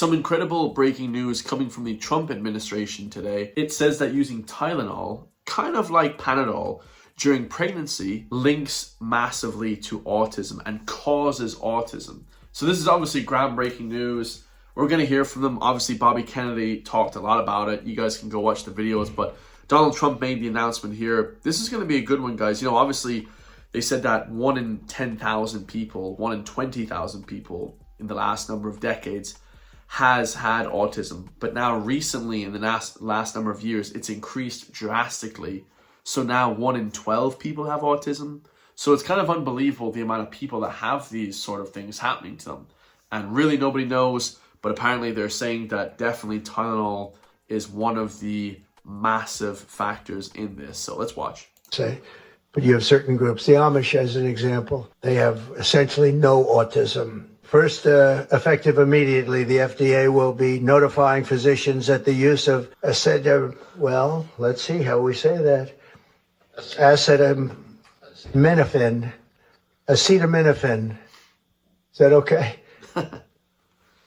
Some incredible breaking news coming from the Trump administration today. It says that using Tylenol, kind of like Panadol, during pregnancy links massively to autism and causes autism. So this is obviously groundbreaking news. We're going to hear from them. Obviously, Bobby Kennedy talked a lot about it. You guys can go watch the videos, but Donald Trump made the announcement here. This is going to be a good one, guys. You know, obviously, they said that 1 in 10,000 people, 1 in 20,000 people in the last number of decades has had autism. But now recently, in the last number of years, it's increased drastically. So now 1 in 12 people have autism. So it's kind of unbelievable the amount of people that have these sort of things happening to them. And really nobody knows, but apparently they're saying that definitely Tylenol is one of the massive factors in this. So let's watch. But you have certain groups. The Amish, as an example, they have essentially no autism. First, effective immediately, the FDA will be notifying physicians that the use of let's see how we say that. Acetaminophen. Is that okay?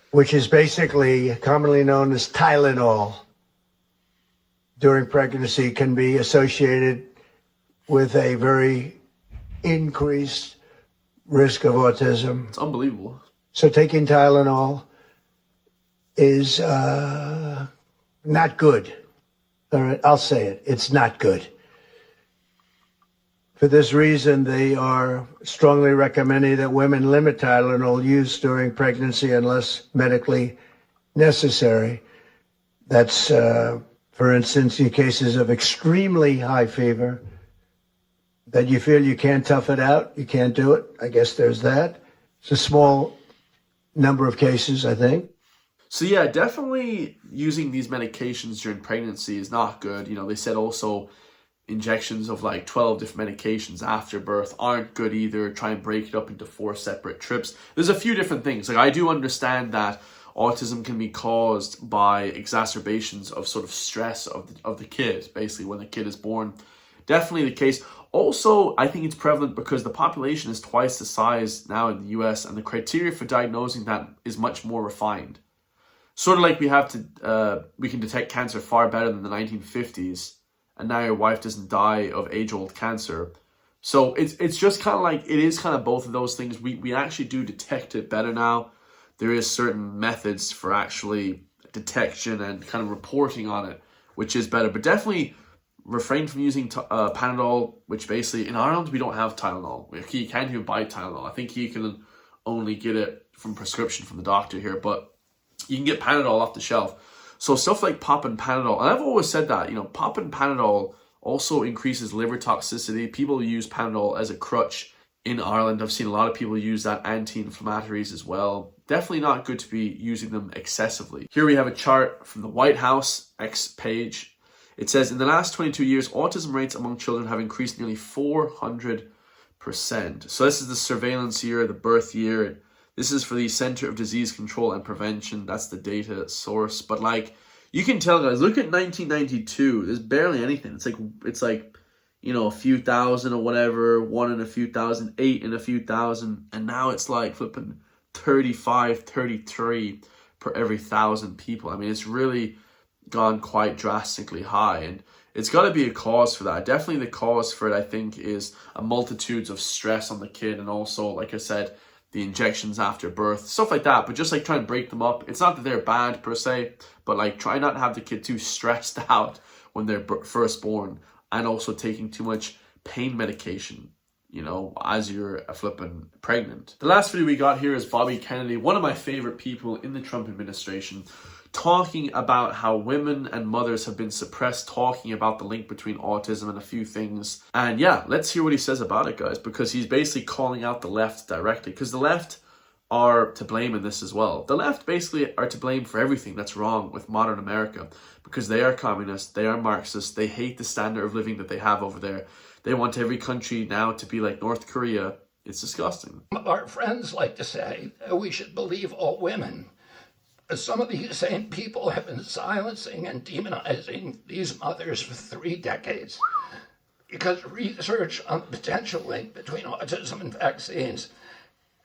Which is basically commonly known as Tylenol during pregnancy, can be associated with a very increased risk of autism. It's unbelievable. So taking Tylenol is not good. All right, I'll say it. It's not good. For this reason, they are strongly recommending that women limit Tylenol use during pregnancy unless medically necessary. That's, for instance, in cases of extremely high fever, that you feel you can't tough it out, you can't do it. I guess there's that. It's a small number of cases, I think. So yeah, definitely using these medications during pregnancy is not good. You know, they said also injections of like 12 different medications after birth aren't good either. Try and break it up into 4 separate trips. There's a few different things. Like, I do understand that autism can be caused by exacerbations of sort of stress of the kid, basically when the kid is born. Definitely the case. Also, I think it's prevalent because the population is twice the size now in the US, and the criteria for diagnosing that is much more refined. Sort of like we can detect cancer far better than the 1950s, and now your wife doesn't die of age-old cancer. So it's just kind of like, it is kind of both of those things. We actually do detect it better now. There is certain methods for actually detection and kind of reporting on it, which is better. But definitely refrain from using Panadol, which basically, in Ireland, we don't have Tylenol. You can't even buy Tylenol. I think you can only get it from prescription from the doctor here, but you can get Panadol off the shelf. So stuff like popping Panadol, and I've always said that, you know, popping Panadol also increases liver toxicity. People use Panadol as a crutch in Ireland. I've seen a lot of people use that, anti-inflammatories as well. Definitely not good to be using them excessively. Here we have a chart from the White House X page. It says, in the last 22 years, autism rates among children have increased nearly 400%. So this is the surveillance year, the birth year. This is for the Center of Disease Control and Prevention. That's the data source. But like, you can tell, guys, look at 1992. There's barely anything. It's like, you know, a few thousand or whatever, 1 in a few thousand, 8 in a few thousand. And now it's like flipping 35, 33 per every 1,000 people. I mean, it's really gone quite drastically high, and it's got to be a cause for that. Definitely the cause for it, I think, is a multitude of stress on the kid, and also, like I said, the injections after birth, stuff like that. But just like try and break them up. It's not that they're bad per se, but like try not to have the kid too stressed out when they're first born, and also taking too much pain medication, you know, as you're flipping pregnant. The last video we got here is Bobby Kennedy, one of my favorite people in the Trump administration, talking about how women and mothers have been suppressed, talking about the link between autism and a few things. And yeah, let's hear what he says about it, guys, because he's basically calling out the left directly, because the left are to blame in this as well. The left basically are to blame for everything that's wrong with modern America, because they are communists, they are Marxists, they hate the standard of living that they have over there. They want every country now to be like North Korea. It's disgusting. Our friends like to say that we should believe all women. Some of these same people have been silencing and demonizing these mothers for 3 decades because research on the potential link between autism and vaccines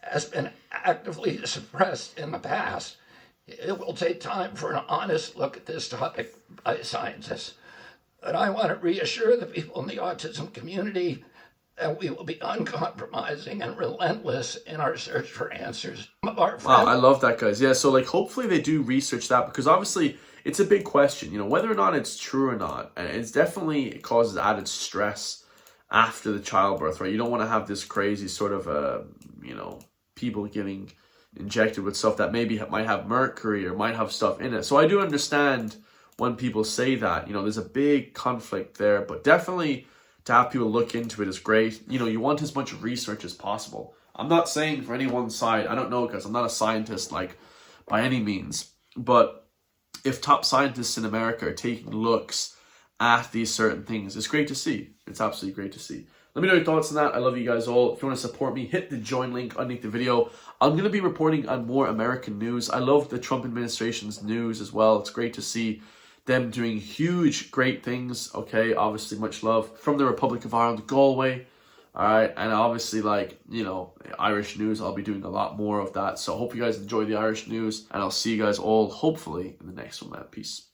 has been actively suppressed in the past. It will take time for an honest look at this topic by scientists. But I want to reassure the people in the autism community that we will be uncompromising and relentless in our search for answers. Wow, I love that, guys. Yeah, so like hopefully they do research that, because obviously it's a big question, you know, whether or not it's true or not. And it's definitely, it causes added stress after the childbirth, right? You don't want to have this crazy sort of, you know, people getting injected with stuff that maybe might have mercury or might have stuff in it. So I do understand when people say that, you know, there's a big conflict there, but definitely to have people look into it is great. You know, you want as much research as possible. I'm not saying for any one side, I don't know, because I'm not a scientist, like, by any means, but if top scientists in America are taking looks at these certain things, it's great to see. It's absolutely great to see. Let me know your thoughts on that. I love you guys all. If you want to support me, hit the join link underneath the video. I'm going to be reporting on more American news. I love the Trump administration's news as well. It's great to see them doing huge, great things. Okay, obviously much love from the Republic of Ireland, Galway. All right, and obviously, like, you know, Irish news, I'll be doing a lot more of that. So I hope you guys enjoy the Irish news, and I'll see you guys all hopefully in the next one, man. Peace.